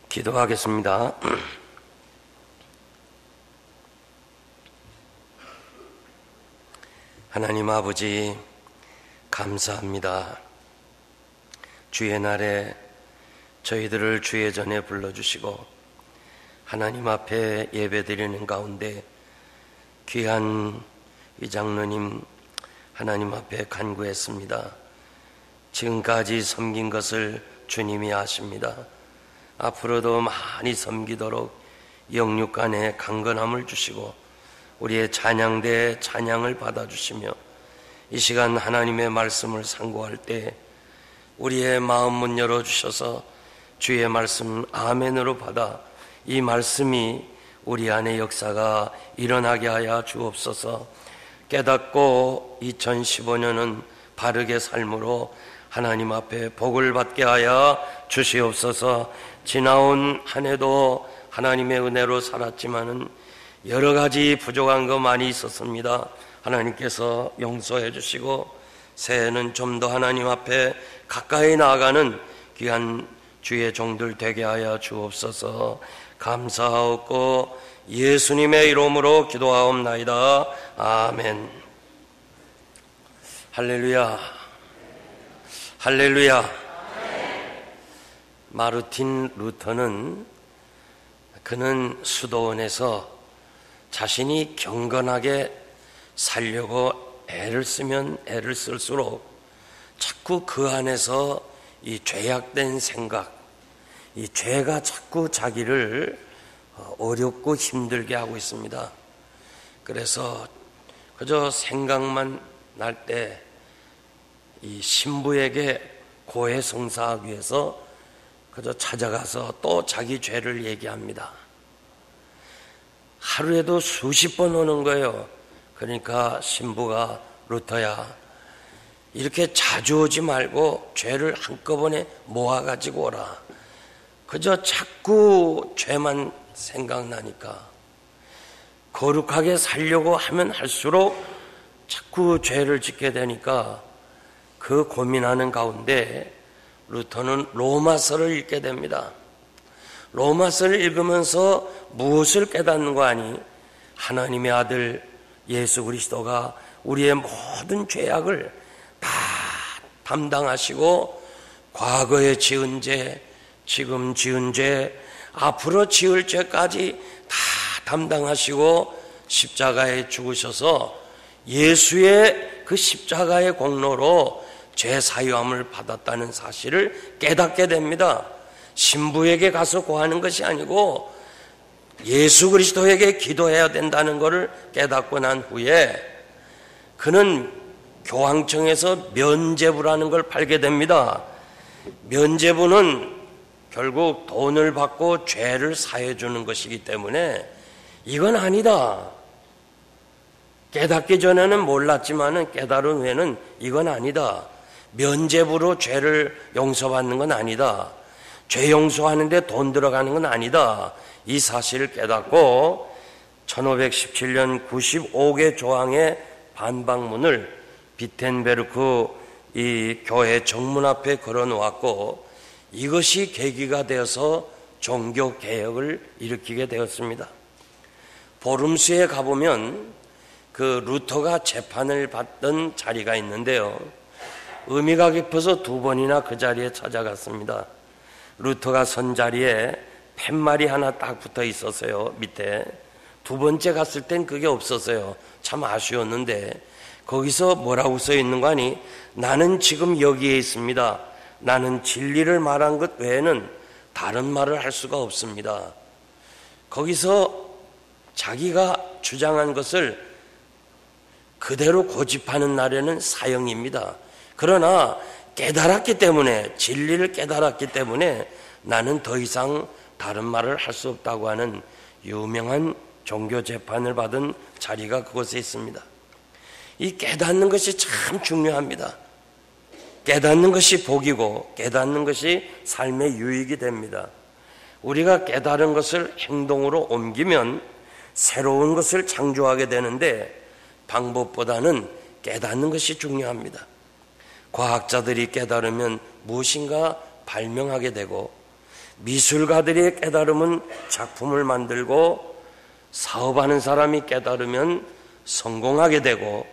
기도하겠습니다. 하나님 아버지, 감사합니다. 주의 날에 저희들을 주의 전에 불러주시고 하나님 앞에 예배드리는 가운데 귀한 이 장로님 하나님 앞에 간구했습니다. 지금까지 섬긴 것을 주님이 아십니다. 앞으로도 많이 섬기도록 영육간에 강건함을 주시고 우리의 찬양대의 찬양을 받아주시며 이 시간 하나님의 말씀을 상고할 때 우리의 마음 문 열어주셔서 주의 말씀 아멘으로 받아 이 말씀이 우리 안에 역사가 일어나게 하여 주옵소서. 깨닫고 2015년은 바르게 삶으로 하나님 앞에 복을 받게 하여 주시옵소서. 지나온 한 해도 하나님의 은혜로 살았지만은 여러 가지 부족한 거 많이 있었습니다. 하나님께서 용서해 주시고 새해는 좀 더 하나님 앞에 가까이 나아가는 귀한 주의 종들 되게 하여 주옵소서. 감사하옵고 예수님의 이름으로 기도하옵나이다. 아멘. 할렐루야. 할렐루야. 마르틴 루터는 그는 수도원에서 자신이 경건하게 살려고 애를 쓰면 애를 쓸수록 자꾸 그 안에서 이 죄악된 생각, 이 죄가 자꾸 자기를 어렵고 힘들게 하고 있습니다. 그래서 그저 생각만 날 때 이 신부에게 고해성사하기 위해서 그저 찾아가서 또 자기 죄를 얘기합니다. 하루에도 수십 번 오는 거예요. 그러니까 신부가 루터야, 이렇게 자주 오지 말고 죄를 한꺼번에 모아가지고 오라. 그저 자꾸 죄만 생각나니까 거룩하게 살려고 하면 할수록 자꾸 죄를 짓게 되니까 그 고민하는 가운데 루터는 로마서를 읽게 됩니다. 로마서를 읽으면서 무엇을 깨닫는 거 아니? 하나님의 아들 예수 그리스도가 우리의 모든 죄악을 다 담당하시고 과거에 지은 죄, 지금 지은 죄, 앞으로 지을 죄까지 다 담당하시고 십자가에 죽으셔서 예수의 그 십자가의 공로로 죄 사유함을 받았다는 사실을 깨닫게 됩니다. 신부에게 가서 고하는 것이 아니고 예수 그리스도에게 기도해야 된다는 것을 깨닫고 난 후에 그는 교황청에서 면죄부라는 걸 팔게 됩니다. 면죄부는 결국 돈을 받고 죄를 사해 주는 것이기 때문에 이건 아니다. 깨닫기 전에는 몰랐지만은 깨달은 후에는 이건 아니다. 면죄부로 죄를 용서받는 건 아니다. 죄 용서하는데 돈 들어가는 건 아니다. 이 사실을 깨닫고 1517년 95개 조항의 반박문을 비텐베르크 이 교회 정문 앞에 걸어놓았고 이것이 계기가 되어서 종교개혁을 일으키게 되었습니다. 보름수에 가보면 그 루터가 재판을 받던 자리가 있는데요. 의미가 깊어서 두 번이나 그 자리에 찾아갔습니다. 루터가 선 자리에 팻말이 하나 딱 붙어 있었어요. 밑에. 두 번째 갔을 땐 그게 없었어요. 참 아쉬웠는데 거기서 뭐라고 써 있는 거 아니? 나는 지금 여기에 있습니다. 나는 진리를 말한 것 외에는 다른 말을 할 수가 없습니다. 거기서 자기가 주장한 것을 그대로 고집하는 날에는 사형입니다. 그러나 깨달았기 때문에, 진리를 깨달았기 때문에 나는 더 이상 다른 말을 할 수 없다고 하는 유명한 종교 재판을 받은 자리가 그곳에 있습니다. 이 깨닫는 것이 참 중요합니다. 깨닫는 것이 복이고 깨닫는 것이 삶의 유익이 됩니다. 우리가 깨달은 것을 행동으로 옮기면 새로운 것을 창조하게 되는데 방법보다는 깨닫는 것이 중요합니다. 과학자들이 깨달으면 무엇인가 발명하게 되고 미술가들의 깨달음은 작품을 만들고 사업하는 사람이 깨달으면 성공하게 되고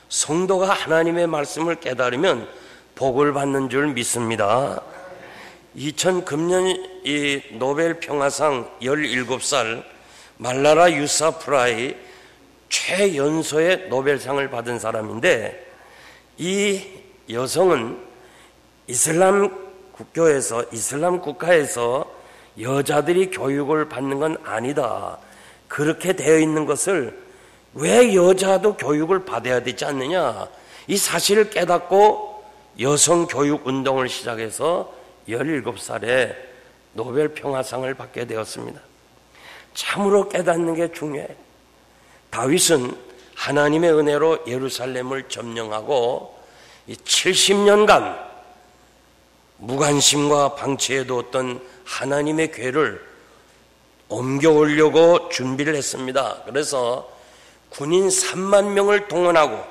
성도가 하나님의 말씀을 깨달으면 복을 받는 줄 믿습니다. 2000금년 이 노벨 평화상 17살 말라라 유사프라이 최연소의 노벨상을 받은 사람인데, 이 여성은 이슬람 국가에서 여자들이 교육을 받는 건 아니다, 그렇게 되어 있는 것을 왜 여자도 교육을 받아야 되지 않느냐, 이 사실을 깨닫고 여성 교육 운동을 시작해서 17살에 노벨 평화상을 받게 되었습니다. 참으로 깨닫는 게 중요해요. 다윗은 하나님의 은혜로 예루살렘을 점령하고 70년간 무관심과 방치해 두었던 하나님의 궤를 옮겨오려고 준비를 했습니다. 그래서 군인 3만 명을 동원하고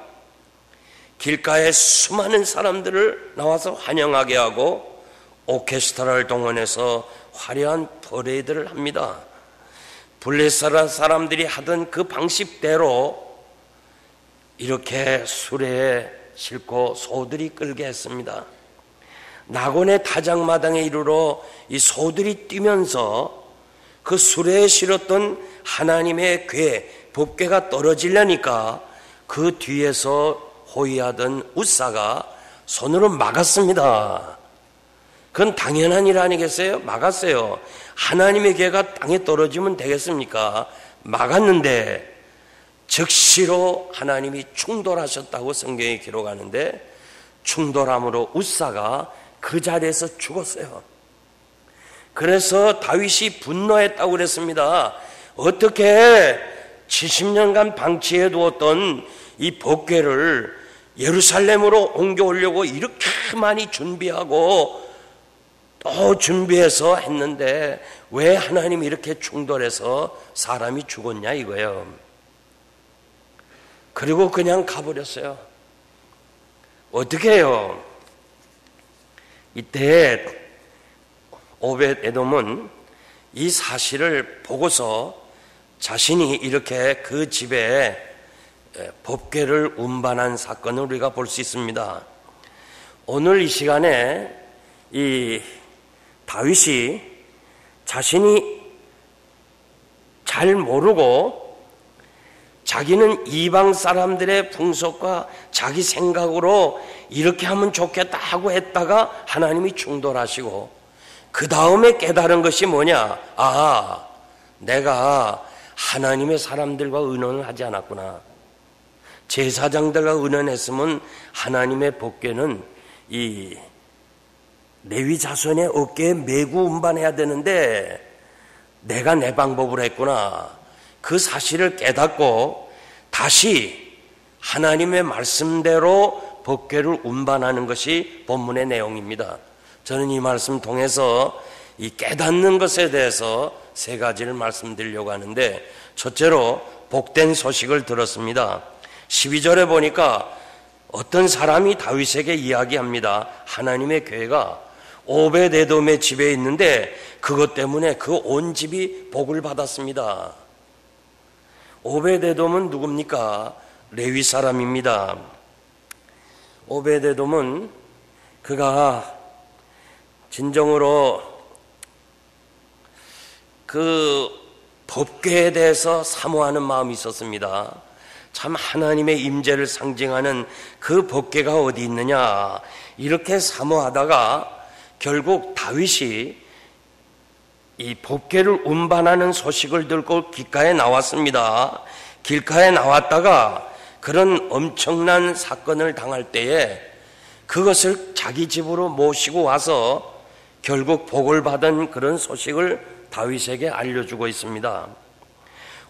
길가에 수많은 사람들을 나와서 환영하게 하고 오케스트라를 동원해서 화려한 퍼레이드를 합니다. 블레셋 사람들이 하던 그 방식대로 이렇게 수레에 싣고 소들이 끌게 했습니다. 낙원의 타작마당에 이르러 이 소들이 뛰면서 그 수레에 실었던 하나님의 궤, 법궤가 떨어지려니까 그 뒤에서 호위하던 웃사가 손으로 막았습니다. 그건 당연한 일 아니겠어요? 막았어요. 하나님의 궤가 땅에 떨어지면 되겠습니까? 막았는데 즉시로 하나님이 충돌하셨다고 성경에 기록하는데, 충돌함으로 웃사가 그 자리에서 죽었어요. 그래서 다윗이 분노했다고 그랬습니다. 어떻게 70년간 방치해 두었던 이 법궤를 예루살렘으로 옮겨오려고 이렇게 많이 준비하고 또 준비해서 했는데 왜 하나님이 이렇게 충돌해서 사람이 죽었냐 이거예요. 그리고 그냥 가버렸어요. 어떻게 해요? 이때 오벳에돔은 이 사실을 보고서 자신이 이렇게 그 집에 법궤를 운반한 사건을 우리가 볼 수 있습니다. 오늘 이 시간에 이 다윗이 자신이 잘 모르고 자기는 이방 사람들의 풍속과 자기 생각으로 이렇게 하면 좋겠다 하고 했다가 하나님이 충돌하시고 그 다음에 깨달은 것이 뭐냐? 아, 내가 하나님의 사람들과 의논을 하지 않았구나. 제사장들과 의논했으면 하나님의 법궤는 이 레위 자손의 어깨에 메고 운반해야 되는데 내가 내 방법으로 했구나. 그 사실을 깨닫고 다시 하나님의 말씀대로 법궤를 운반하는 것이 본문의 내용입니다. 저는 이 말씀 통해서 이 깨닫는 것에 대해서 세 가지를 말씀드리려고 하는데, 첫째로 복된 소식을 들었습니다. 12절에 보니까 어떤 사람이 다윗에게 이야기합니다. 하나님의 궤가 오벳에돔의 집에 있는데 그것 때문에 그 온 집이 복을 받았습니다. 오벳에돔은 누굽니까? 레위 사람입니다. 오벳에돔은 그가 진정으로 그 법궤에 대해서 사모하는 마음이 있었습니다. 참 하나님의 임재를 상징하는 그 법궤가 어디 있느냐 이렇게 사모하다가 결국 다윗이 이 법궤를 운반하는 소식을 듣고 길가에 나왔습니다. 길가에 나왔다가 그런 엄청난 사건을 당할 때에 그것을 자기 집으로 모시고 와서 결국 복을 받은 그런 소식을 다윗에게 알려주고 있습니다.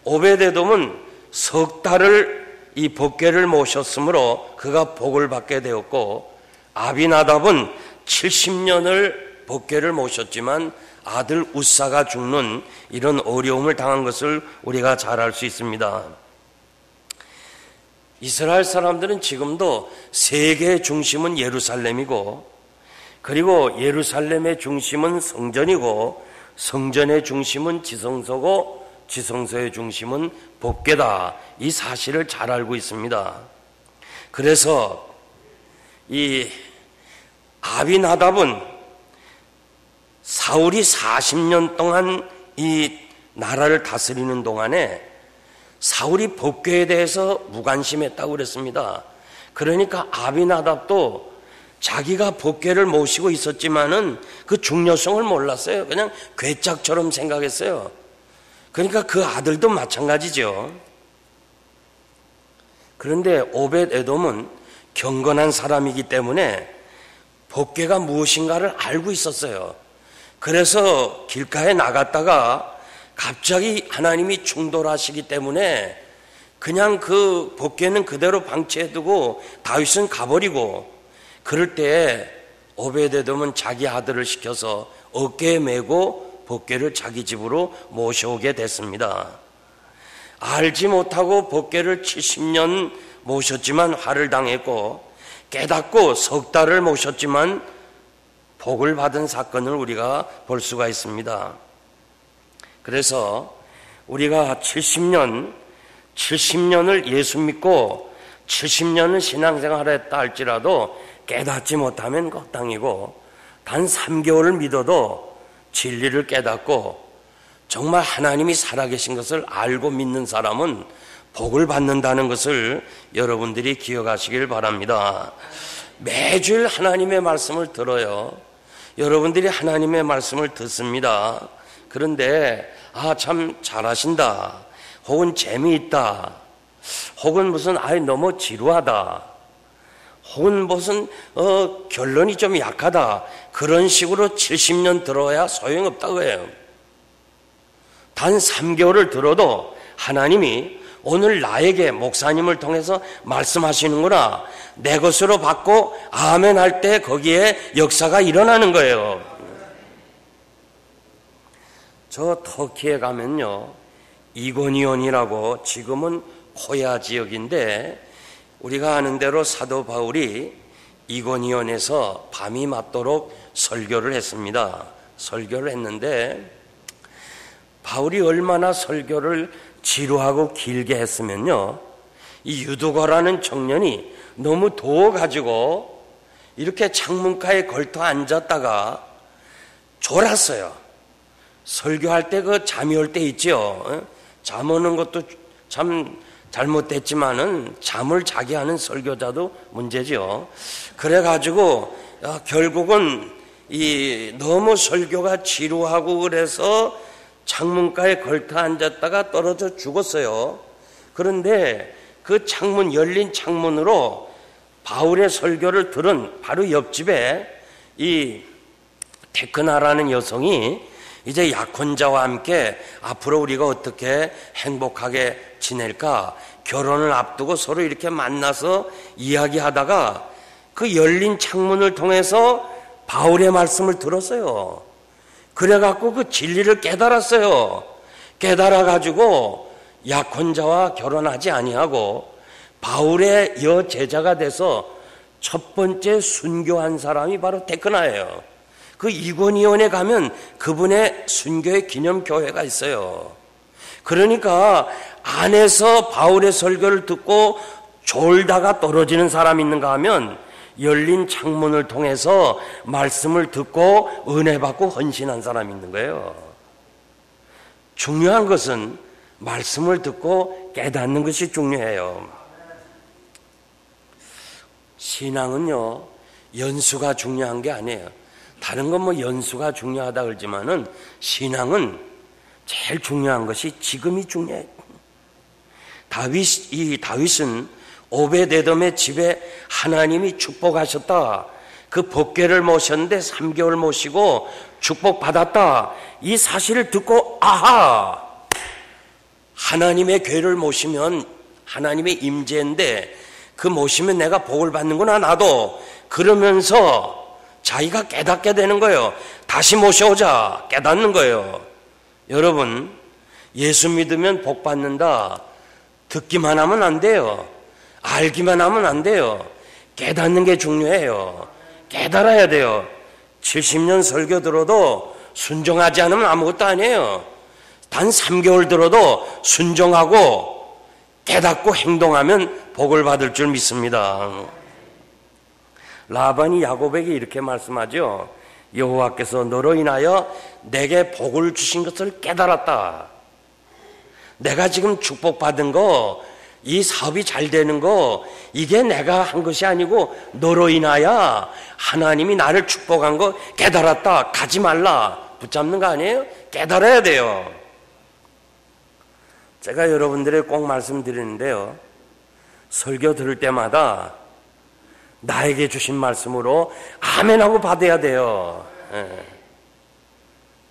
오벳에돔은 석 달을 이 법궤를 모셨으므로 그가 복을 받게 되었고, 아비나답은 70년을 법궤를 모셨지만 아들 웃사가 죽는 이런 어려움을 당한 것을 우리가 잘 알 수 있습니다. 이스라엘 사람들은 지금도 세계의 중심은 예루살렘이고, 그리고 예루살렘의 중심은 성전이고 성전의 중심은 지성소고 지성소의 중심은 법궤다. 이 사실을 잘 알고 있습니다. 그래서 이 아비나답은 사울이 40년 동안 이 나라를 다스리는 동안에 사울이 법궤에 대해서 무관심했다고 그랬습니다. 그러니까 아비나답도 자기가 법궤를 모시고 있었지만은 그 중요성을 몰랐어요. 그냥 괴짝처럼 생각했어요. 그러니까 그 아들도 마찬가지죠. 그런데 오벳 에돔은 경건한 사람이기 때문에 법궤가 무엇인가를 알고 있었어요. 그래서 길가에 나갔다가 갑자기 하나님이 충돌하시기 때문에 그냥 그 법궤는 그대로 방치해두고 다윗은 가버리고, 그럴 때 오벳 에돔은 자기 아들을 시켜서 어깨에 메고 법궤를 자기 집으로 모셔오게 됐습니다. 알지 못하고 법궤를 70년 모셨지만 화를 당했고, 깨닫고 석 달을 모셨지만 복을 받은 사건을 우리가 볼 수가 있습니다. 그래서 우리가 70년을 예수 믿고 70년을 신앙생활을 했다 할지라도 깨닫지 못하면 겁당이고, 단 3개월을 믿어도 진리를 깨닫고 정말 하나님이 살아계신 것을 알고 믿는 사람은 복을 받는다는 것을 여러분들이 기억하시길 바랍니다. 매주일 하나님의 말씀을 들어요. 여러분들이 하나님의 말씀을 듣습니다. 그런데 참 잘하신다, 혹은 재미있다, 혹은 무슨 너무 지루하다, 혹은 무슨 결론이 좀 약하다, 그런 식으로 70년 들어야 소용없다고 해요. 단 3개월을 들어도 하나님이 오늘 나에게 목사님을 통해서 말씀하시는구나, 내 것으로 받고 아멘 할 때 거기에 역사가 일어나는 거예요. 저 터키에 가면요, 이고니온이라고, 지금은 코야 지역인데 우리가 아는 대로 사도 바울이 이고니온에서 밤이 맞도록 설교를 했습니다. 설교를 했는데 바울이 얼마나 설교를 지루하고 길게 했으면요, 이 유두거라는 청년이 너무 더워가지고 이렇게 창문가에 걸터 앉았다가 졸았어요. 설교할 때 그 잠이 올 때 있죠. 잠 오는 것도 참 잘못됐지만은 잠을 자게 하는 설교자도 문제죠. 그래가지고 결국은 너무 설교가 지루하고 그래서 창문가에 걸터 앉았다가 떨어져 죽었어요. 그런데 그 창문, 열린 창문으로 바울의 설교를 들은 바로 옆집에 이 테크나라는 여성이 이제 약혼자와 함께 앞으로 우리가 어떻게 행복하게 지낼까, 결혼을 앞두고 서로 이렇게 만나서 이야기하다가 그 열린 창문을 통해서 바울의 말씀을 들었어요. 그래갖고 그 진리를 깨달았어요. 깨달아가지고 약혼자와 결혼하지 아니하고 바울의 여제자가 돼서 첫 번째 순교한 사람이 바로 테크나예요. 그 이고니온에 가면 그분의 순교의 기념교회가 있어요. 그러니까 안에서 바울의 설교를 듣고 졸다가 떨어지는 사람이 있는가 하면 열린 창문을 통해서 말씀을 듣고 은혜 받고 헌신한 사람이 있는 거예요. 중요한 것은 말씀을 듣고 깨닫는 것이 중요해요. 신앙은요, 연수가 중요한 게 아니에요. 다른 건 뭐 연수가 중요하다 그러지만은 신앙은 제일 중요한 것이 지금이 중요해요. 다윗은 오벳 에돔의 집에 하나님이 축복하셨다, 그 법궤를 모셨는데 3개월 모시고 축복받았다, 이 사실을 듣고 아하, 하나님의 궤를 모시면 하나님의 임재인데 그 모시면 내가 복을 받는구나 나도, 그러면서 자기가 깨닫게 되는 거예요. 다시 모셔오자, 깨닫는 거예요. 여러분, 예수 믿으면 복 받는다, 듣기만 하면 안 돼요. 알기만 하면 안 돼요. 깨닫는 게 중요해요. 깨달아야 돼요. 70년 설교 들어도 순종하지 않으면 아무것도 아니에요. 단 3개월 들어도 순종하고 깨닫고 행동하면 복을 받을 줄 믿습니다. 라반이 야곱에게 이렇게 말씀하죠. 여호와께서 너로 인하여 내게 복을 주신 것을 깨달았다. 내가 지금 축복받은 거, 이 사업이 잘 되는 거, 이게 내가 한 것이 아니고 너로 인하여 하나님이 나를 축복한 거 깨달았다. 가지 말라. 붙잡는 거 아니에요? 깨달아야 돼요. 제가 여러분들에게 꼭 말씀드리는데요, 설교 들을 때마다 나에게 주신 말씀으로 아멘하고 받아야 돼요.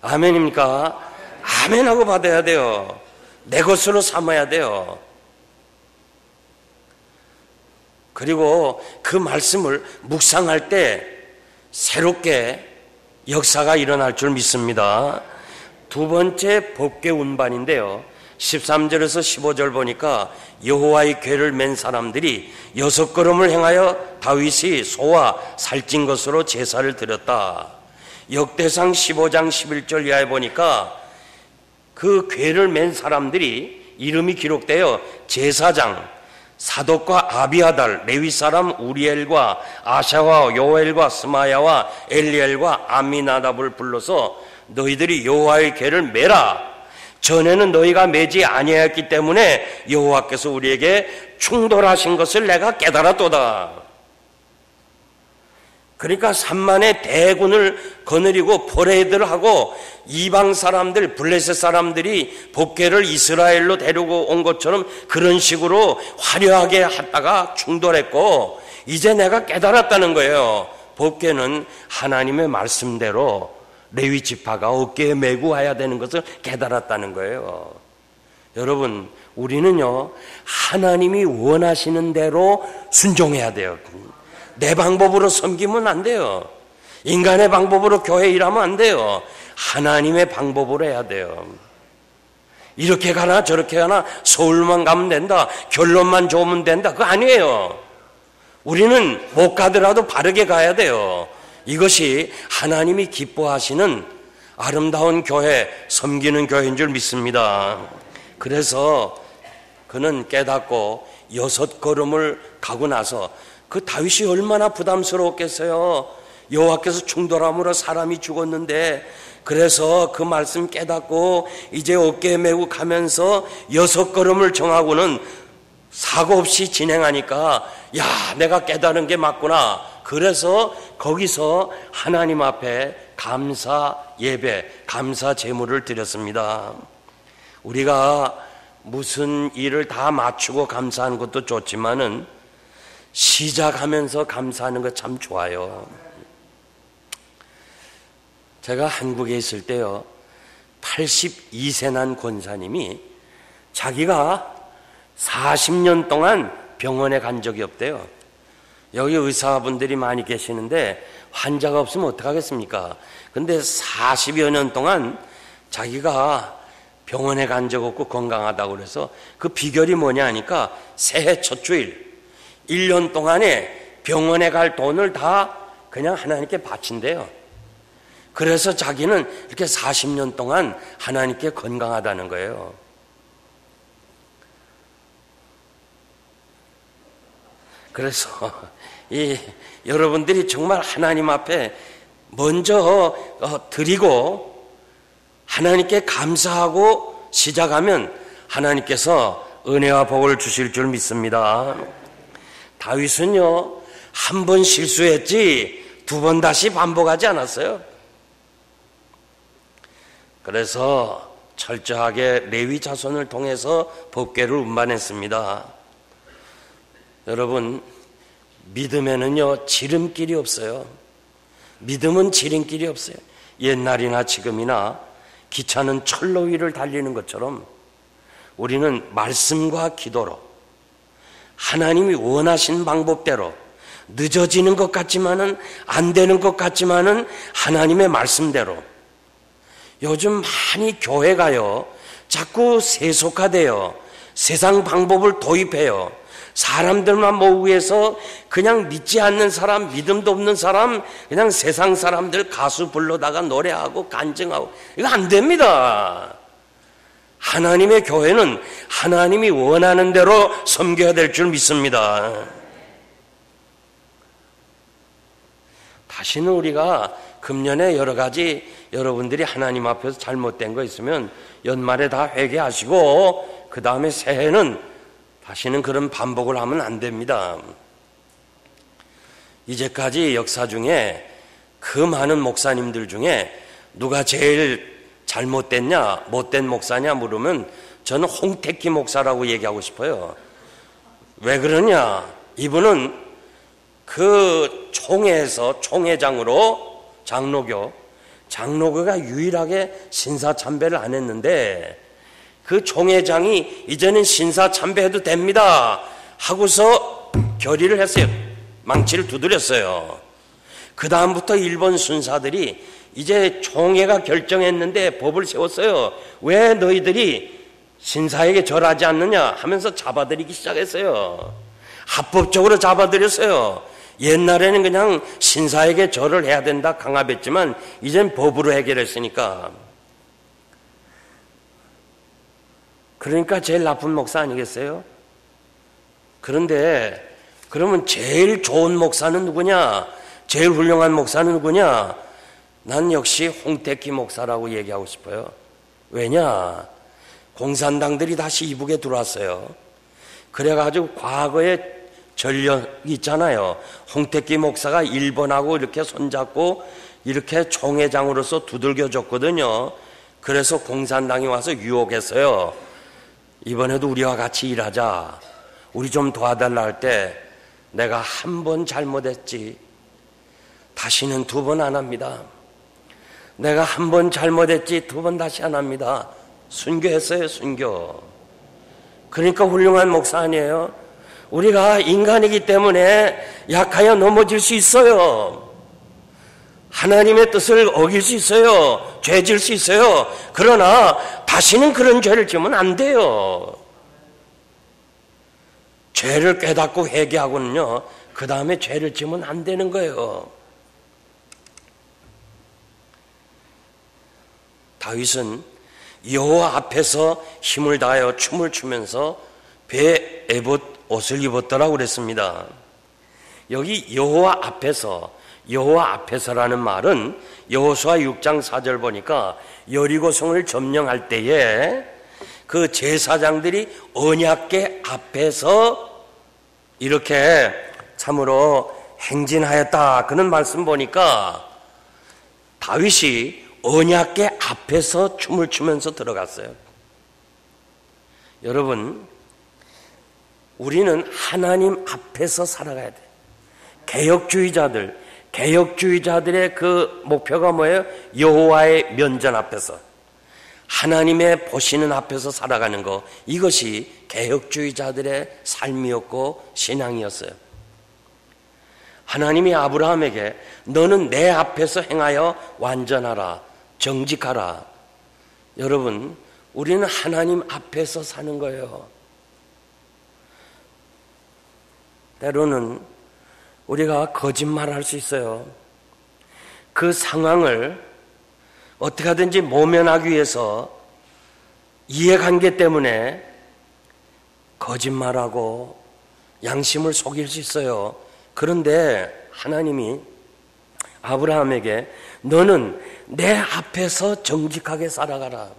아멘입니까? 아멘하고 받아야 돼요. 내 것으로 삼아야 돼요. 그리고 그 말씀을 묵상할 때 새롭게 역사가 일어날 줄 믿습니다. 두 번째 법궤 운반인데요, 13절에서 15절 보니까 여호와의 궤를 맨 사람들이 6걸음을 행하여 다윗이 소와 살찐 것으로 제사를 드렸다. 역대상 15장 11절 이하에 보니까 그 궤를 맨 사람들이 이름이 기록되어 제사장 사독과 아비아달, 레위 사람 우리엘과 아샤와 요엘과 스마야와 엘리엘과 아미나답을 불러서 너희들이 여호와의 궤를 매라. 전에는 너희가 매지 아니하였기 때문에 여호와께서 우리에게 충돌하신 것을 내가 깨달았도다. 그러니까 산만의 대군을 거느리고 퍼레이드를 하고 이방 사람들, 블레셋 사람들이 법궤를 이스라엘로 데리고 온 것처럼 그런 식으로 화려하게 하다가 충돌했고, 이제 내가 깨달았다는 거예요. 법궤는 하나님의 말씀대로 레위 지파가 어깨에 메고 와야 되는 것을 깨달았다는 거예요. 여러분, 우리는요, 하나님이 원하시는 대로 순종해야 돼요. 내 방법으로 섬기면 안 돼요. 인간의 방법으로 교회 일하면 안 돼요. 하나님의 방법으로 해야 돼요. 이렇게 가나 저렇게 가나 서울만 가면 된다, 결론만 좋으면 된다, 그거 아니에요. 우리는 못 가더라도 바르게 가야 돼요. 이것이 하나님이 기뻐하시는 아름다운 교회, 섬기는 교회인 줄 믿습니다. 그래서 그는 깨닫고 6걸음을 가고 나서 그 다윗이 얼마나 부담스러웠겠어요. 여호와께서 충돌함으로 사람이 죽었는데, 그래서 그 말씀 깨닫고 이제 어깨에 메고 가면서 6걸음을 정하고는 사고 없이 진행하니까, 야, 내가 깨달은 게 맞구나. 그래서 거기서 하나님 앞에 감사 예배, 감사 제물을 드렸습니다. 우리가 무슨 일을 다 마치고 감사하는 것도 좋지만은 시작하면서 감사하는 것 참 좋아요. 제가 한국에 있을 때요, 82세 난 권사님이 자기가 40년 동안 병원에 간 적이 없대요. 여기 의사분들이 많이 계시는데 환자가 없으면 어떡하겠습니까? 근데 40여 년 동안 자기가 병원에 간 적 없고 건강하다고 그래서 그 비결이 뭐냐 하니까 새해 첫 주일 1년 동안에 병원에 갈 돈을 다 그냥 하나님께 바친대요. 그래서 자기는 이렇게 40년 동안 하나님께 건강하다는 거예요. 그래서 여러분들이 정말 하나님 앞에 먼저 드리고 하나님께 감사하고 시작하면 하나님께서 은혜와 복을 주실 줄 믿습니다. 다윗은요, 한 번 실수했지 2번 다시 반복하지 않았어요. 그래서 철저하게 레위 자손을 통해서 법궤를 운반했습니다. 여러분, 믿음에는요, 지름길이 없어요. 믿음은 지름길이 없어요. 옛날이나 지금이나 기차는 철로 위를 달리는 것처럼 우리는 말씀과 기도로 하나님이 원하신 방법대로, 늦어지는 것 같지만은 안 되는 것 같지만은 하나님의 말씀대로. 요즘 많이 교회가요, 자꾸 세속화돼요. 세상 방법을 도입해요. 사람들만 모으기 위해서 그냥 믿지 않는 사람, 믿음도 없는 사람, 그냥 세상 사람들 가수 불러다가 노래하고 간증하고, 이거 안 됩니다. 하나님의 교회는 하나님이 원하는 대로 섬겨야 될 줄 믿습니다. 다시는 우리가 금년에 여러 가지 여러분들이 하나님 앞에서 잘못된 거 있으면 연말에 다 회개하시고 그 다음에 새해는 다시는 그런 반복을 하면 안 됩니다. 이제까지 역사 중에 그 많은 목사님들 중에 누가 제일 잘못됐냐, 못된 목사냐 물으면 저는 홍택기 목사라고 얘기하고 싶어요. 왜 그러냐? 이분은 그 총회에서 총회장으로 장로교가 유일하게 신사참배를 안 했는데 그 총회장이 이제는 신사참배해도 됩니다 하고서 결의를 했어요. 망치를 두드렸어요. 그 다음부터 일본 순사들이 이제 총회가 결정했는데 법을 세웠어요. 왜 너희들이 신사에게 절하지 않느냐 하면서 잡아들이기 시작했어요. 합법적으로 잡아들였어요. 옛날에는 그냥 신사에게 절을 해야 된다 강압했지만 이젠 법으로 해결했으니까. 그러니까 제일 나쁜 목사 아니겠어요? 그런데 그러면 제일 좋은 목사는 누구냐? 제일 훌륭한 목사는 누구냐? 난 역시 홍택기 목사라고 얘기하고 싶어요. 왜냐? 공산당들이 다시 이북에 들어왔어요. 그래가지고 과거에 전력이 있잖아요. 홍택기 목사가 일본하고 이렇게 손잡고 이렇게 총회장으로서 두들겨 줬거든요. 그래서 공산당이 와서 유혹했어요. 이번에도 우리와 같이 일하자. 우리 좀 도와달라 할 때 내가 한 번 잘못했지. 다시는 두 번 안 합니다. 내가 한 번 잘못했지 두 번 다시 안 합니다. 순교했어요, 순교. 그러니까 훌륭한 목사 아니에요? 우리가 인간이기 때문에 약하여 넘어질 수 있어요. 하나님의 뜻을 어길 수 있어요. 죄 질 수 있어요. 그러나 다시는 그런 죄를 지으면 안 돼요. 죄를 깨닫고 회개하고는요, 그 다음에 죄를 지으면 안 되는 거예요. 다윗은 여호와 앞에서 힘을 다하여 춤을 추면서 배에 옷을 입었더라고 그랬습니다. 여기 여호와 앞에서라는 말은 여호수아 6장 4절 보니까 여리고성을 점령할 때에 그 제사장들이 언약궤 앞에서 이렇게 참으로 행진하였다 그런 말씀 보니까 다윗이 언약궤 앞에서 춤을 추면서 들어갔어요. 여러분, 우리는 하나님 앞에서 살아가야 돼요. 개혁주의자들의 그 목표가 뭐예요? 여호와의 면전 앞에서, 하나님의 보시는 앞에서 살아가는 거, 이것이 개혁주의자들의 삶이었고 신앙이었어요. 하나님이 아브라함에게 너는 내 앞에서 행하여 완전하라, 정직하라. 여러분, 우리는 하나님 앞에서 사는 거예요. 때로는 우리가 거짓말할 수 있어요. 그 상황을 어떻게 하든지 모면하기 위해서 이해관계 때문에 거짓말하고 양심을 속일 수 있어요. 그런데 하나님이 아브라함에게 너는 내 앞에서 정직하게 살아가라.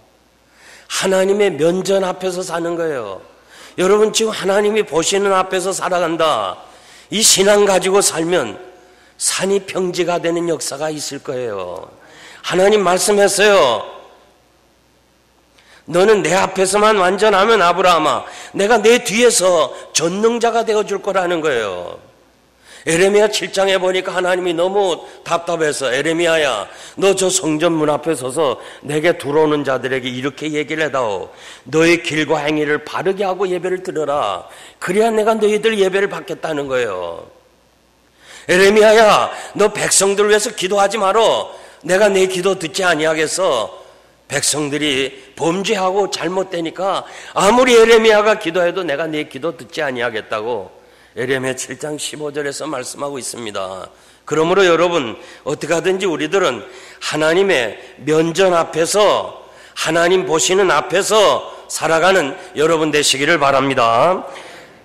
하나님의 면전 앞에서 사는 거예요. 여러분, 지금 하나님이 보시는 앞에서 살아간다. 이 신앙 가지고 살면 산이 평지가 되는 역사가 있을 거예요. 하나님 말씀했어요. 너는 내 앞에서만 완전하면 아브라함아, 내가 내 뒤에서 전능자가 되어줄 거라는 거예요. 에레미야 7장에 보니까 하나님이 너무 답답해서 에레미야야, 너 저 성전 문 앞에 서서 내게 들어오는 자들에게 이렇게 얘기를 해다오. 너의 길과 행위를 바르게 하고 예배를 드려라. 그래야 내가 너희들 예배를 받겠다는 거예요. 에레미야야, 너 백성들 위해서 기도하지 말어. 내가 내 기도 듣지 아니하겠어. 백성들이 범죄하고 잘못되니까 아무리 예레미야가 기도해도 내가 네 기도 듣지 아니하겠다고 예레미야 7장 15절에서 말씀하고 있습니다. 그러므로 여러분, 어떻게 하든지 우리들은 하나님의 면전 앞에서, 하나님 보시는 앞에서 살아가는 여러분 되시기를 바랍니다.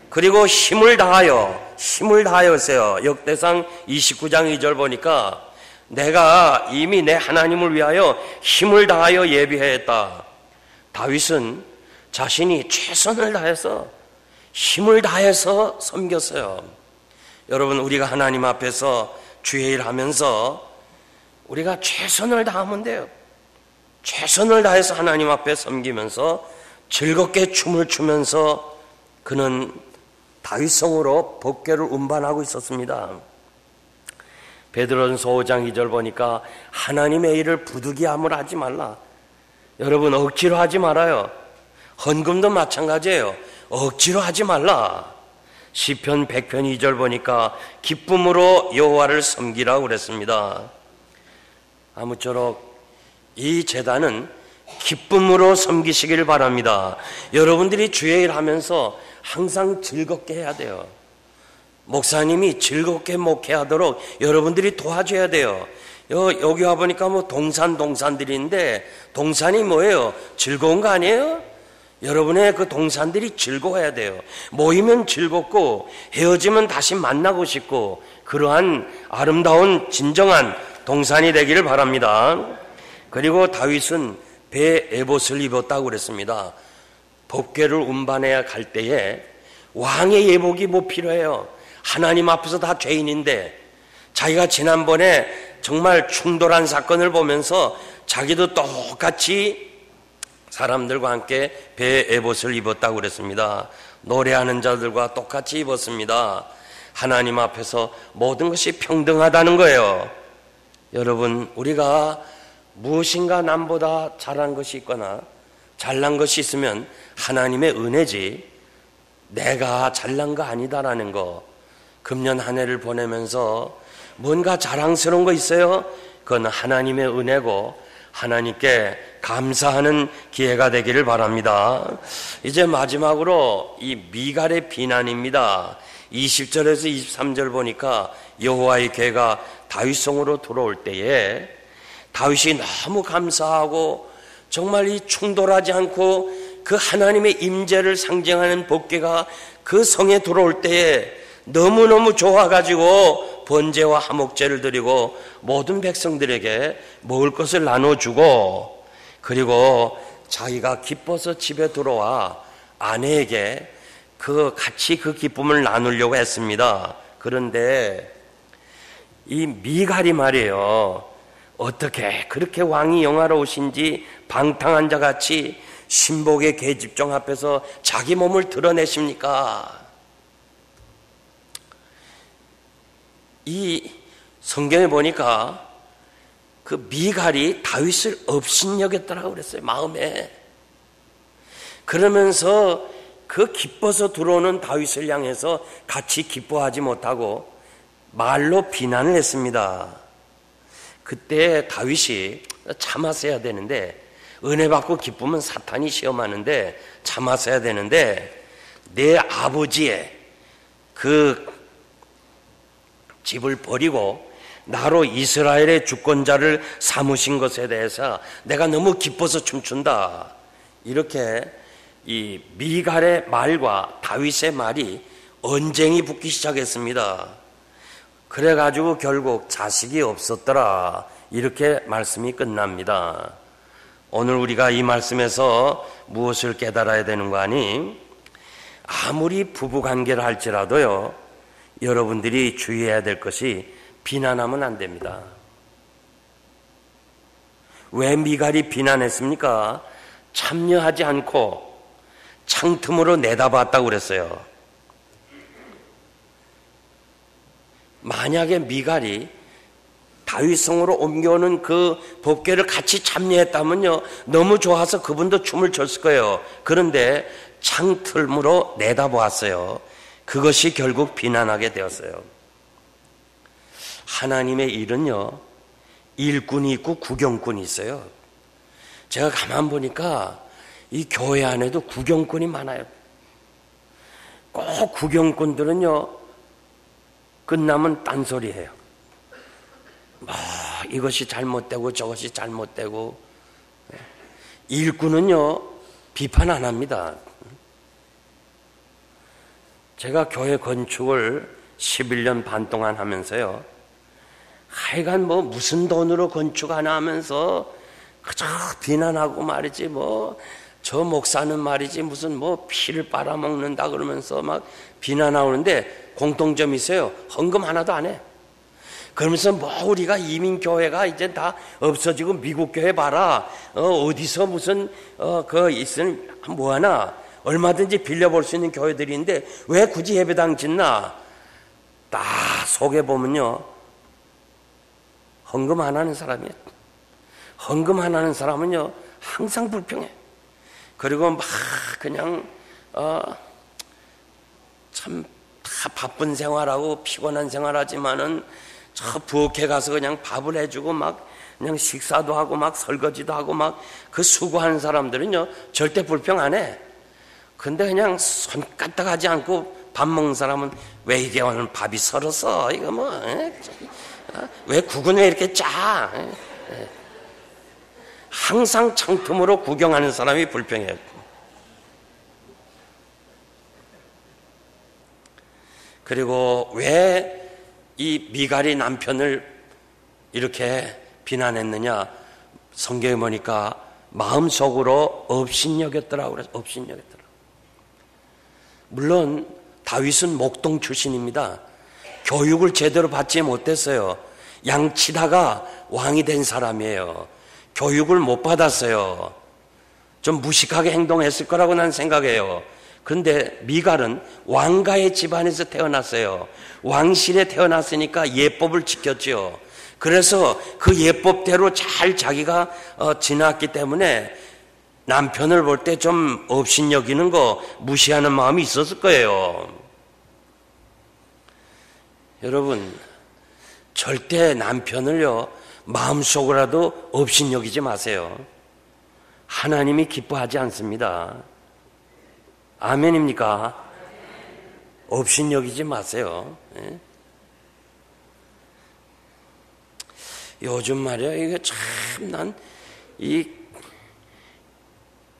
그리고 힘을 다하여세요. 역대상 29장 2절 보니까 내가 이미 내 하나님을 위하여 힘을 다하여 예비했다. 다윗은 자신이 최선을 다해서 힘을 다해서 섬겼어요. 여러분, 우리가 하나님 앞에서 주의 일 하면서 우리가 최선을 다하면 돼요. 최선을 다해서 하나님 앞에 섬기면서 즐겁게 춤을 추면서 그는 다윗성으로 법궤를 운반하고 있었습니다. 베드로전서 5장 2절 보니까 하나님의 일을 부득이함을 하지 말라. 여러분, 억지로 하지 말아요. 헌금도 마찬가지예요. 억지로 하지 말라. 시편 100편 2절 보니까 기쁨으로 여호와를 섬기라고 그랬습니다. 아무쪼록 이 제단은 기쁨으로 섬기시길 바랍니다. 여러분들이 주의 일 하면서 항상 즐겁게 해야 돼요. 목사님이 즐겁게 목회하도록 여러분들이 도와줘야 돼요. 여기 와보니까 동산들인데 동산이 뭐예요? 즐거운 거 아니에요? 여러분의 그 동산들이 즐거워야 돼요. 모이면 즐겁고 헤어지면 다시 만나고 싶고 그러한 아름다운 진정한 동산이 되기를 바랍니다. 그리고 다윗은 배 에봇을 입었다고 그랬습니다. 법궤를 운반해야 갈 때에 왕의 예복이 뭐 필요해요? 하나님 앞에서 다 죄인인데 자기가 지난번에 정말 충돌한 사건을 보면서 자기도 똑같이 사람들과 함께 배 에봇을 입었다고 그랬습니다. 노래하는 자들과 똑같이 입었습니다. 하나님 앞에서 모든 것이 평등하다는 거예요. 여러분, 우리가 무엇인가 남보다 잘한 것이 있거나 잘난 것이 있으면 하나님의 은혜지 내가 잘난 거 아니다라는 거. 금년 한 해를 보내면서 뭔가 자랑스러운 거 있어요? 그건 하나님의 은혜고 하나님께 감사하는 기회가 되기를 바랍니다. 이제 마지막으로 이 미갈의 비난입니다. 20절에서 23절 보니까 여호와의 괴가 다윗성으로 들어올 때에 다윗이 너무 감사하고 정말 이 충돌하지 않고 그 하나님의 임재를 상징하는 법궤가 그 성에 들어올 때에 너무너무 좋아가지고 번제와 화목제를 드리고 모든 백성들에게 먹을 것을 나눠주고 그리고 자기가 기뻐서 집에 들어와 아내에게 같이 그 기쁨을 나누려고 했습니다. 그런데 이 미갈이 말이에요. 어떻게 그렇게 왕이 영화로우신지 방탕한 자같이 신복의 계집종 앞에서 자기 몸을 드러내십니까? 이 성경에 보니까 그 미갈이 다윗을 업신여겼더라고 그랬어요. 마음에. 그러면서 그 기뻐서 들어오는 다윗을 향해서 같이 기뻐하지 못하고 말로 비난을 했습니다. 그때 다윗이 참았어야 되는데 은혜 받고 기쁘면 사탄이 시험하는데 참았어야 되는데 내 아버지의 그 집을 버리고 나로 이스라엘의 주권자를 삼으신 것에 대해서 내가 너무 기뻐서 춤춘다. 이렇게 이 미갈의 말과 다윗의 말이 언쟁이 붙기 시작했습니다. 그래가지고 결국 자식이 없었더라. 이렇게 말씀이 끝납니다. 오늘 우리가 이 말씀에서 무엇을 깨달아야 되는 거 아니? 아무리 부부관계를 할지라도요, 여러분들이 주의해야 될 것이 비난하면 안 됩니다. 왜 미갈이 비난했습니까? 참여하지 않고 창틈으로 내다봤다고 그랬어요. 만약에 미갈이 다윗성으로 옮겨오는 그 법궤를 같이 참여했다면요, 너무 좋아서 그분도 춤을 췄을 거예요. 그런데 창틀으로 내다보았어요. 그것이 결국 비난하게 되었어요. 하나님의 일은요, 일꾼이 있고 구경꾼이 있어요. 제가 가만 보니까 이 교회 안에도 구경꾼이 많아요. 꼭 구경꾼들은요, 끝나면 딴소리해요. 이것이 잘못되고 저것이 잘못되고. 일꾼은요, 비판 안 합니다. 제가 교회 건축을 11년 반 동안 하면서요, 하여간 무슨 돈으로 건축하나 하면서 그저 비난하고 말이지, 저 목사는 말이지 무슨 피를 빨아먹는다 그러면서 막 비난하는데 공통점이 있어요. 헌금 하나도 안 해. 그러면서 우리가 이민교회가 이제 다 없어지고 미국 교회 봐라. 어디서 무슨 있으면 뭐하나 얼마든지 빌려볼 수 있는 교회들인데 왜 굳이 예배당 짓나? 딱 속에 보면요, 헌금 안 하는 사람이에요. 헌금 안 하는 사람은요 항상 불평해. 그리고 막 그냥 참 다 바쁜 생활하고 피곤한 생활하지만은 저 부엌에 가서 그냥 밥을 해주고 막 그냥 식사도 하고 막 설거지도 하고 막 그 수고하는 사람들은요 절대 불평 안 해. 근데 그냥 손 까딱하지 않고 밥 먹는 사람은 왜 이게 오늘 밥이 설었어? 이거 왜 국은 왜 이렇게 짜? 항상 창틈으로 구경하는 사람이 불평해요. 그리고 왜 이 미갈이 남편을 이렇게 비난했느냐? 성경에 보니까 마음속으로 업신여겼더라고 그래서 업신여겼더라. 물론 다윗은 목동 출신입니다. 교육을 제대로 받지 못했어요. 양치다가 왕이 된 사람이에요. 교육을 못 받았어요. 좀 무식하게 행동했을 거라고 난 생각해요. 그런데 미갈은 왕가의 집안에서 태어났어요. 왕실에 태어났으니까 예법을 지켰죠. 그래서 그 예법대로 잘 자기가 지났기 때문에 남편을 볼 때 좀 업신여기는 거 무시하는 마음이 있었을 거예요. 여러분, 절대 남편을요 마음속으로라도 업신여기지 마세요. 하나님이 기뻐하지 않습니다. 아멘입니까? 업신여기지 마세요. 요즘 말이야, 이게 참 난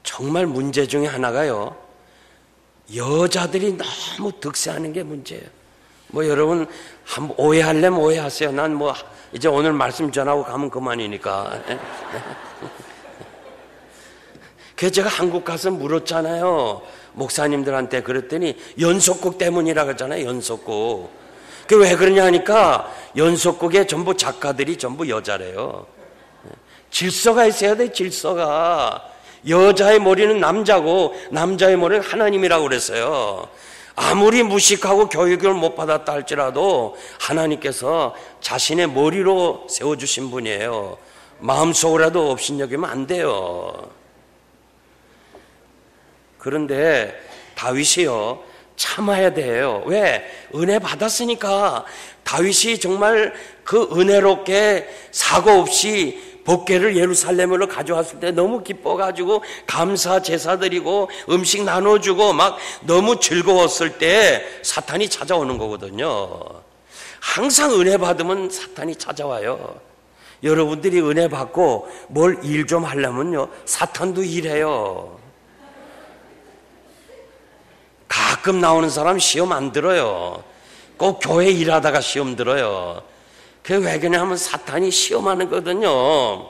정말 문제 중에 하나가요, 여자들이 너무 득세하는 게 문제예요. 여러분 한번 오해하려면 오해하세요. 난 이제 오늘 말씀 전하고 가면 그만이니까. 그래서 제가 한국 가서 물었잖아요. 목사님들한테 그랬더니 연속국 때문이라고 했잖아요. 연속국. 그게 왜 그러냐 하니까 연속국에 전부 작가들이 전부 여자래요. 질서가 있어야 돼. 질서가. 여자의 머리는 남자고 남자의 머리는 하나님이라고 그랬어요. 아무리 무식하고 교육을 못 받았다 할지라도 하나님께서 자신의 머리로 세워주신 분이에요. 마음속으로라도 업신여기면 안 돼요. 그런데 다윗이요 참아야 돼요. 왜? 은혜 받았으니까. 다윗이 정말 그 은혜롭게 사고 없이 법궤를 예루살렘으로 가져왔을 때 너무 기뻐가지고 감사 제사 드리고 음식 나눠주고 막 너무 즐거웠을 때 사탄이 찾아오는 거거든요. 항상 은혜 받으면 사탄이 찾아와요. 여러분들이 은혜 받고 뭘 일 좀 하려면요 사탄도 일해요. 가끔 나오는 사람 시험 안 들어요. 꼭 교회 일하다가 시험 들어요. 그게 왜 그러냐면 사탄이 시험하는 거거든요.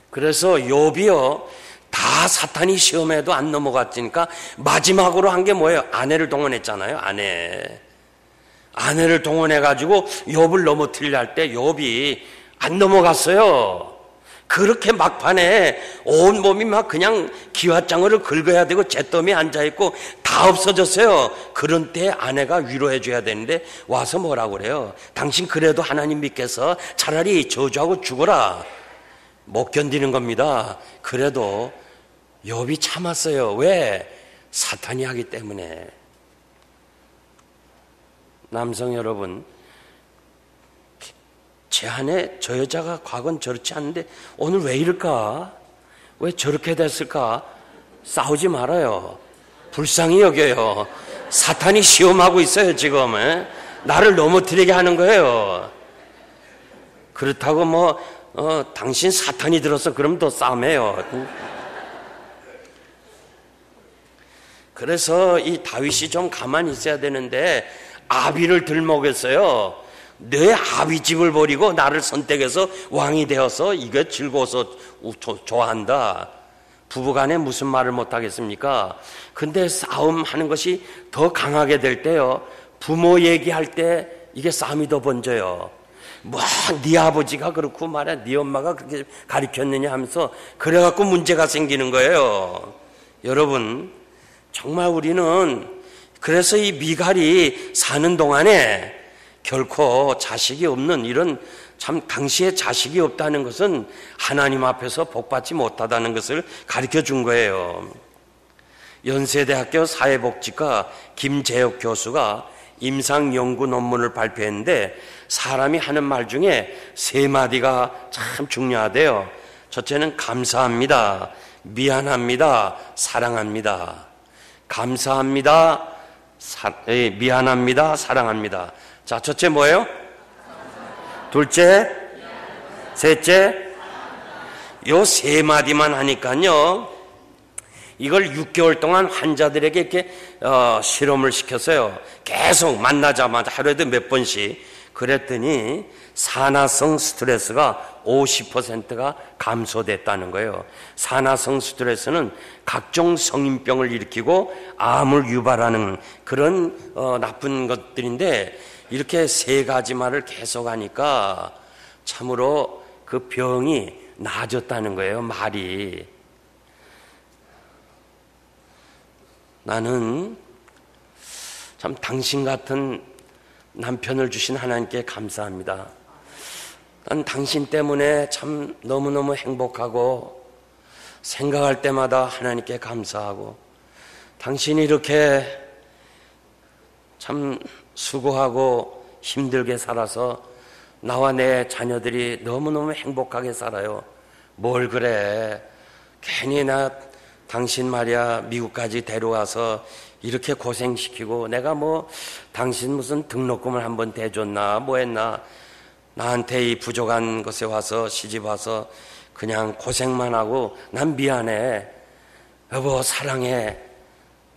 그래서 욥이요 다 사탄이 시험해도 안 넘어갔으니까 마지막으로 한 게 뭐예요? 아내를 동원했잖아요. 아내를 동원해가지고 욥을 넘어뜨리려 할 때 욥이 안 넘어갔어요. 그렇게 막판에 온 몸이 막 그냥 기와장어를 긁어야 되고 잿더미에 앉아있고 다 없어졌어요. 그런 때 아내가 위로해 줘야 되는데 와서 뭐라고 그래요? 당신 그래도 하나님 믿겠어? 차라리 저주하고 죽어라. 못 견디는 겁니다. 그래도 욥이 참았어요. 왜? 사탄이 하기 때문에. 남성 여러분, 제 안에 저 여자가 과거는 저렇지 않은데 오늘 왜 이럴까? 왜 저렇게 됐을까? 싸우지 말아요. 불쌍히 여겨요. 사탄이 시험하고 있어요, 지금. 나를 넘어뜨리게 하는 거예요. 그렇다고 당신 사탄이 들어서 그럼 더 싸움해요. 그래서 이 다윗이 좀 가만히 있어야 되는데 아비를 들먹였어요. 내 아비 집을 버리고 나를 선택해서 왕이 되어서 이게 즐거워서 좋아한다. 부부간에 무슨 말을 못하겠습니까? 근데 싸움하는 것이 더 강하게 될 때요, 부모 얘기할 때 이게 싸움이 더 번져요. 네 아버지가 그렇고 말이야, 네 엄마가 그렇게 가르쳤느냐 하면서 그래갖고 문제가 생기는 거예요. 여러분, 정말 우리는 그래서 이 미갈이 사는 동안에 결코 자식이 없는, 이런 참 당시에 자식이 없다는 것은 하나님 앞에서 복받지 못하다는 것을 가르쳐 준 거예요. 연세대학교 사회복지과 김재혁 교수가 임상 연구 논문을 발표했는데 사람이 하는 말 중에 3마디가 참 중요하대요. 첫째는 감사합니다, 미안합니다, 사랑합니다. 감사합니다, 미안합니다, 사랑합니다. 자, 첫째 뭐예요? 둘째, 셋째, 요 3마디만 하니까요, 이걸 6개월 동안 환자들에게 이렇게 실험을 시켰어요. 계속 만나자마자 하루에도 몇 번씩. 그랬더니 산화성 스트레스가 50%가 감소됐다는 거예요. 산화성 스트레스는 각종 성인병을 일으키고 암을 유발하는 그런 나쁜 것들인데, 이렇게 3가지 말을 계속 하니까 참으로 그 병이 나아졌다는 거예요, 말이. 나는 참 당신 같은 남편을 주신 하나님께 감사합니다. 난 당신 때문에 참 너무너무 행복하고 생각할 때마다 하나님께 감사하고, 당신이 이렇게 참 수고하고 힘들게 살아서 나와 내 자녀들이 너무너무 행복하게 살아요. 뭘 그래, 괜히 나 당신 말이야 미국까지 데려와서 이렇게 고생시키고, 내가 당신 무슨 등록금을 한번 대줬나 뭐 했나, 나한테 이 부족한 곳에 와서 시집 와서 그냥 고생만 하고 난 미안해. 여보 사랑해.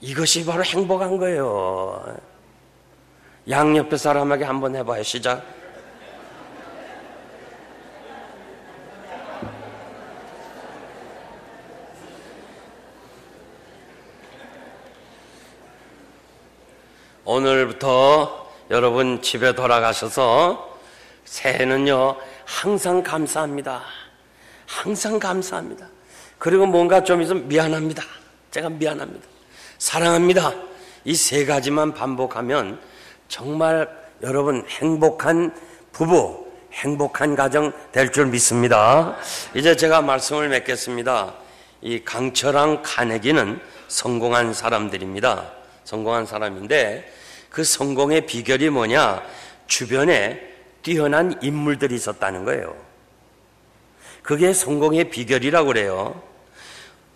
이것이 바로 행복한 거예요. 양옆에 사람에게 한번 해봐요. 시작. 오늘부터 여러분 집에 돌아가셔서 새해는요 항상 감사합니다. 항상 감사합니다. 그리고 뭔가 좀 있으면 미안합니다. 제가 미안합니다. 사랑합니다. 이 3가지만 반복하면 정말 여러분 행복한 부부, 행복한 가정 될 줄 믿습니다. 이제 제가 말씀을 맺겠습니다. 이 강철랑 카네기는 성공한 사람들입니다. 성공한 사람인데 그 성공의 비결이 뭐냐? 주변에 뛰어난 인물들이 있었다는 거예요. 그게 성공의 비결이라고 그래요.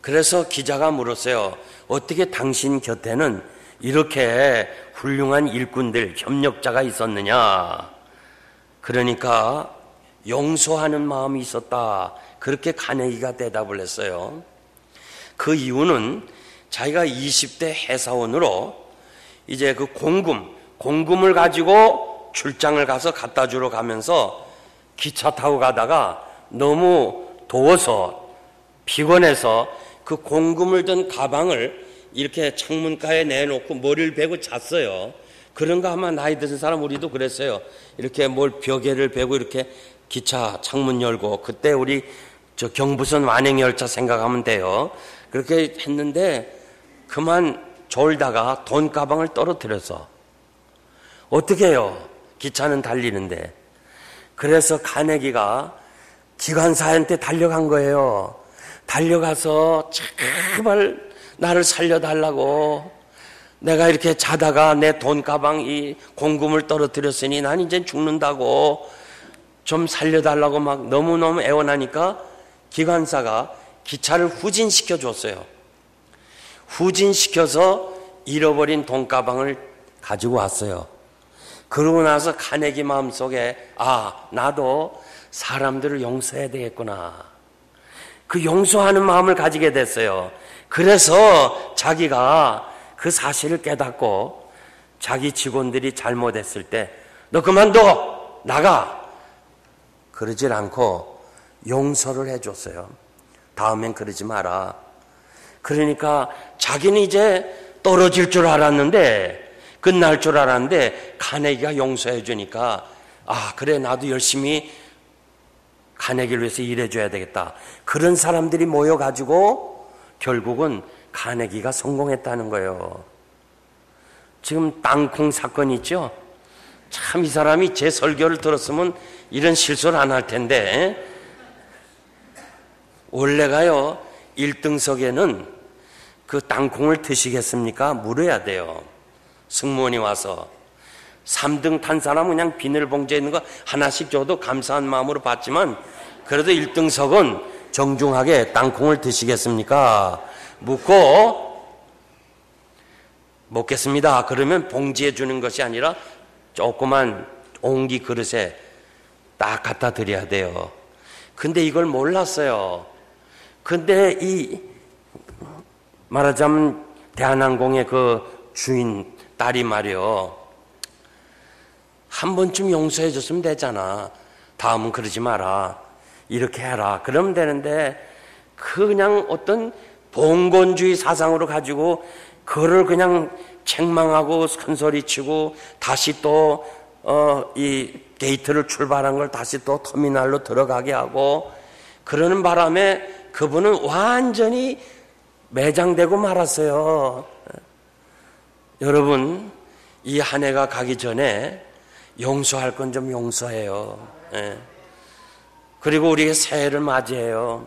그래서 기자가 물었어요. 어떻게 당신 곁에는 이렇게 훌륭한 일꾼들, 협력자가 있었느냐? 그러니까 용서하는 마음이 있었다. 그렇게 카네기가 대답을 했어요. 그 이유는 자기가 20대 회사원으로 이제 그 공금을 가지고 출장을 가서 갖다 주러 가면서 기차 타고 가다가 너무 더워서 피곤해서 그 공금을 든 가방을 이렇게 창문가에 내놓고 머리를 베고 잤어요. 그런가 하면 나이 드신 사람 우리도 그랬어요. 이렇게 벽에를 베고 이렇게 기차 창문 열고, 그때 우리 경부선 완행열차 생각하면 돼요. 그렇게 했는데 그만 졸다가 돈 가방을 떨어뜨려서 어떻게 해요? 기차는 달리는데. 그래서 카네기가 기관사한테 달려간 거예요. 달려가서 제발 나를 살려달라고, 내가 이렇게 자다가 내 돈 가방 이 공금을 떨어뜨렸으니 난 이제 죽는다고, 좀 살려달라고 막 너무너무 애원하니까 기관사가 기차를 후진시켜 줬어요. 후진시켜서 잃어버린 돈가방을 가지고 왔어요. 그러고 나서 카네기 마음속에 나도 사람들을 용서해야 되겠구나. 그 용서하는 마음을 가지게 됐어요. 그래서 자기가 그 사실을 깨닫고 자기 직원들이 잘못했을 때 너 그만둬! 나가! 그러질 않고 용서를 해줬어요. 다음엔 그러지 마라. 그러니까 자기는 이제 떨어질 줄 알았는데, 끝날 줄 알았는데 카네기가 용서해 주니까 그래 나도 열심히 카네기를 위해서 일해줘야 되겠다. 그런 사람들이 모여가지고 결국은 카네기가 성공했다는 거예요. 지금 땅콩 사건 있죠? 참 이 사람이 제 설교를 들었으면 이런 실수를 안 할 텐데, 원래가요 1등석에는 그 땅콩을 드시겠습니까? 물어야 돼요. 승무원이 와서 3등 탄 사람은 그냥 비닐봉지에 있는 거 하나씩 줘도 감사한 마음으로 받지만, 그래도 1등석은 정중하게 땅콩을 드시겠습니까? 묻고 먹겠습니다. 그러면 봉지에 주는 것이 아니라 조그만 옹기 그릇에 딱 갖다 드려야 돼요. 근데 이걸 몰랐어요. 근데 이 말하자면 대한항공의 그 주인 딸이 말이요, 한 번쯤 용서해 줬으면 되잖아. 다음은 그러지 마라. 이렇게 해라. 그러면 되는데 그냥 어떤 봉건주의 사상으로 가지고 그를 그냥 책망하고 큰소리치고 다시 또 이 게이트를 출발한 걸 다시 또 터미널로 들어가게 하고 그러는 바람에 그분은 완전히 매장되고 말았어요. 여러분, 이 한 해가 가기 전에 용서할 건 좀 용서해요. 그리고 우리가 새해를 맞이해요.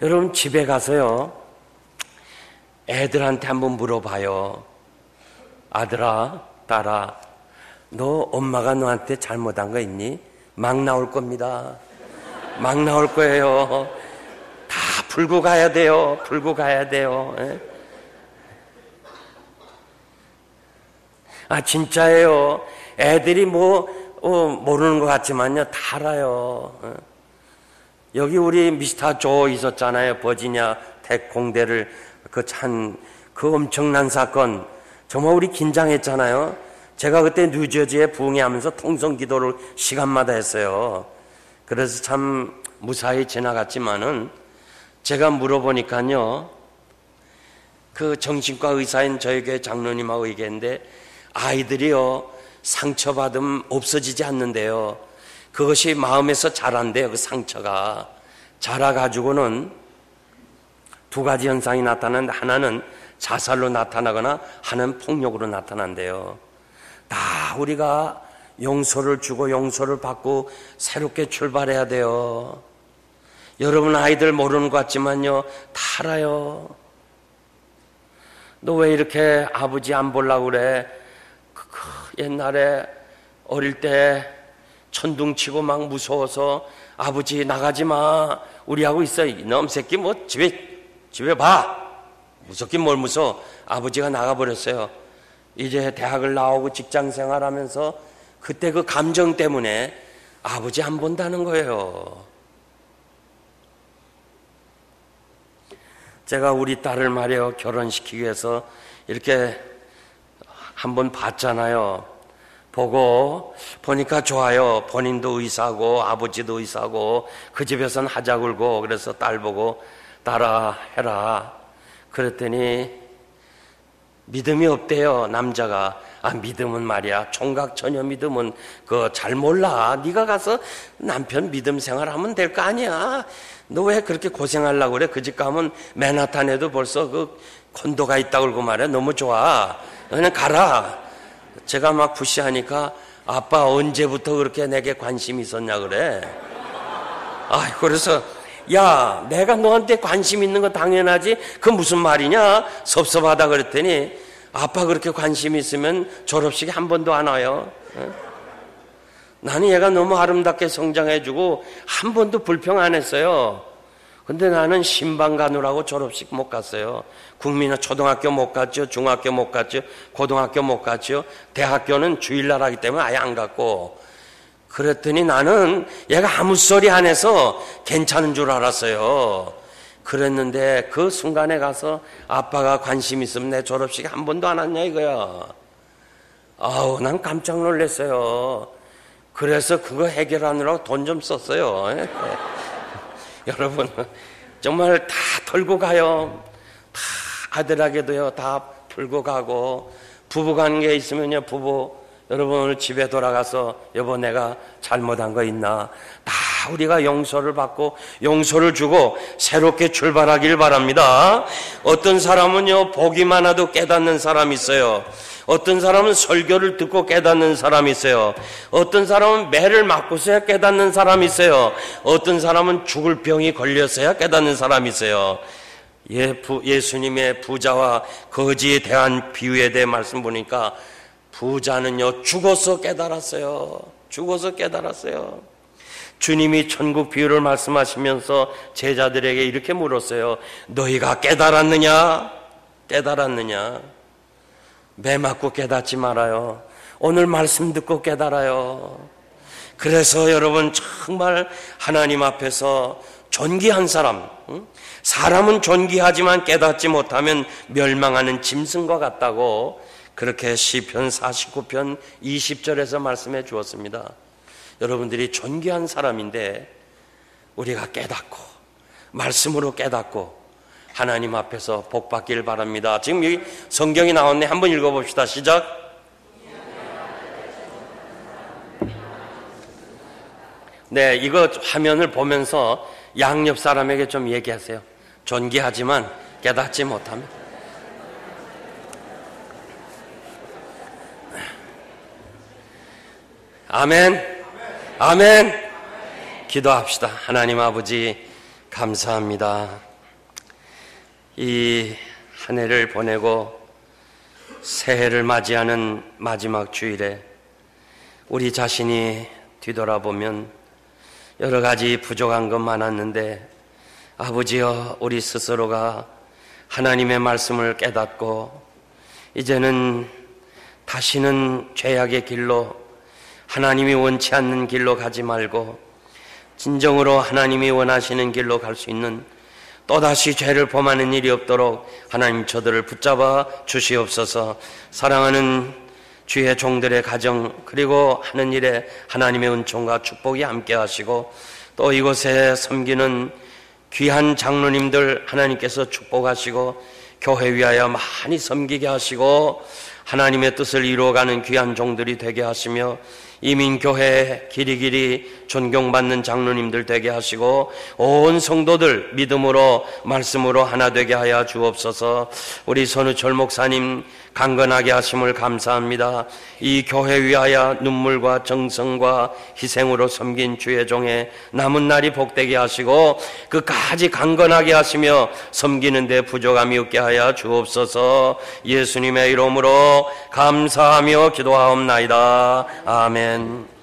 여러분 집에 가서요, 애들한테 한번 물어봐요. 아들아, 딸아, 너 엄마가 너한테 잘못한 거 있니? 막 나올 겁니다. 막 나올 거예요. 다 풀고 가야 돼요. 풀고 가야 돼요. 진짜예요. 애들이 모르는 것 같지만요, 다 알아요. 여기 우리 미스터 조 있었잖아요. 버지니아 텍 공대를 그 엄청난 사건. 정말 우리 긴장했잖아요. 제가 그때 뉴저지에 부흥회하면서 통성 기도를 시간마다 했어요. 그래서 참 무사히 지나갔지만은 제가 물어보니까요, 그 정신과 의사인 저희 교회 장로님하고 얘기했는데 아이들이요 상처받으면 없어지지 않는데요, 그것이 마음에서 자란대요. 그 상처가 자라가지고는 두 가지 현상이 나타나는데, 하나는 자살로 나타나거나 하나는 폭력으로 나타난대요. 다 우리가 용서를 주고 용서를 받고 새롭게 출발해야 돼요. 여러분 아이들 모르는 것 같지만요, 다 알아요. 너 왜 이렇게 아버지 안 보려고 그래? 옛날에 어릴 때 천둥치고 막 무서워서 아버지 나가지 마, 우리하고 있어. 이놈 새끼 집에 봐. 무섭긴 뭘 무서워. 아버지가 나가버렸어요. 이제 대학을 나오고 직장 생활하면서 그때 그 감정 때문에 아버지 안 본다는 거예요. 제가 우리 딸을 말이요 결혼시키기 위해서 이렇게 한번 봤잖아요. 보니까 좋아요. 본인도 의사고 아버지도 의사고 그 집에서는 하자 굴고, 그래서 딸 보고 따라 해라 그랬더니 믿음이 없대요. 남자가. 믿음은 말이야, 총각 처녀 믿음은 잘 몰라. 네가 가서 남편 믿음 생활하면 될 거 아니야. 너 왜 그렇게 고생하려고 그래? 그 집 가면 맨하탄에도 벌써 그 콘도가 있다고 그러고 말이야. 너무 좋아. 그냥 가라. 제가 막 푸시하니까 아빠 언제부터 그렇게 내게 관심이 있었냐 그래. 그래서 야, 내가 너한테 관심 있는 거 당연하지. 그 무슨 말이냐? 섭섭하다 그랬더니 아빠 그렇게 관심 있으면 졸업식에 한 번도 안 와요. 나는 얘가 너무 아름답게 성장해주고 한 번도 불평 안 했어요. 근데 나는 신방 가느라고 졸업식 못 갔어요. 국민은 초등학교 못 갔죠. 중학교 못 갔죠. 고등학교 못 갔죠. 대학교는 주일날 하기 때문에 아예 안 갔고. 그랬더니 나는 얘가 아무 소리 안 해서 괜찮은 줄 알았어요. 그랬는데 그 순간에 가서 아빠가 관심 있으면 내 졸업식 한 번도 안 왔냐 이거야. 아우, 난 깜짝 놀랐어요. 그래서 그거 해결하느라고 돈 좀 썼어요. 여러분, 정말 다 털고 가요. 다 아들에게도요, 다 풀고 가고, 부부 관계에 있으면요, 부부, 여러분 오늘 집에 돌아가서 여보 내가 잘못한 거 있나? 다 우리가 용서를 받고 용서를 주고 새롭게 출발하길 바랍니다. 어떤 사람은요, 보기만 해도 깨닫는 사람이 있어요. 어떤 사람은 설교를 듣고 깨닫는 사람이 있어요. 어떤 사람은 매를 맞고서야 깨닫는 사람이 있어요. 어떤 사람은 죽을 병이 걸려서야 깨닫는 사람이 있어요. 예수님의 부자와 거지에 대한 비유에 대해 말씀 보니까 부자는요, 죽어서 깨달았어요. 죽어서 깨달았어요. 주님이 천국 비유를 말씀하시면서 제자들에게 이렇게 물었어요. 너희가 깨달았느냐? 깨달았느냐? 매 맞고 깨닫지 말아요. 오늘 말씀 듣고 깨달아요. 그래서 여러분 정말 하나님 앞에서 존귀한 사람, 사람은 존귀하지만 깨닫지 못하면 멸망하는 짐승과 같다고 그렇게 시편 49편 20절에서 말씀해 주었습니다. 여러분들이 존귀한 사람인데 우리가 깨닫고 말씀으로 깨닫고 하나님 앞에서 복 받기를 바랍니다. 지금 여기 성경이 나왔네. 한번 읽어봅시다. 시작. 네, 이거 화면을 보면서 양옆 사람에게 좀 얘기하세요. 존귀하지만 깨닫지 못하면. 아멘. 아멘. 기도합시다. 하나님 아버지 감사합니다. 이 한 해를 보내고 새해를 맞이하는 마지막 주일에 우리 자신이 뒤돌아보면 여러 가지 부족한 것 많았는데 아버지여, 우리 스스로가 하나님의 말씀을 깨닫고 이제는 다시는 죄악의 길로, 하나님이 원치 않는 길로 가지 말고 진정으로 하나님이 원하시는 길로 갈 수 있는, 또다시 죄를 범하는 일이 없도록 하나님 저들을 붙잡아 주시옵소서. 사랑하는 주의 종들의 가정, 그리고 하는 일에 하나님의 은총과 축복이 함께 하시고, 또 이곳에 섬기는 귀한 장로님들 하나님께서 축복하시고 교회 위하여 많이 섬기게 하시고 하나님의 뜻을 이루어가는 귀한 종들이 되게 하시며, 이민교회에 길이길이 존경받는 장로님들 되게 하시고 온 성도들 믿음으로 말씀으로 하나 되게 하여 주옵소서. 우리 선우철 목사님 강건하게 하심을 감사합니다. 이 교회 위하여 눈물과 정성과 희생으로 섬긴 주의 종의 남은 날이 복되게 하시고 끝까지 강건하게 하시며 섬기는 데 부족함이 없게 하여 주옵소서. 예수님의 이름으로 감사하며 기도하옵나이다. 아멘.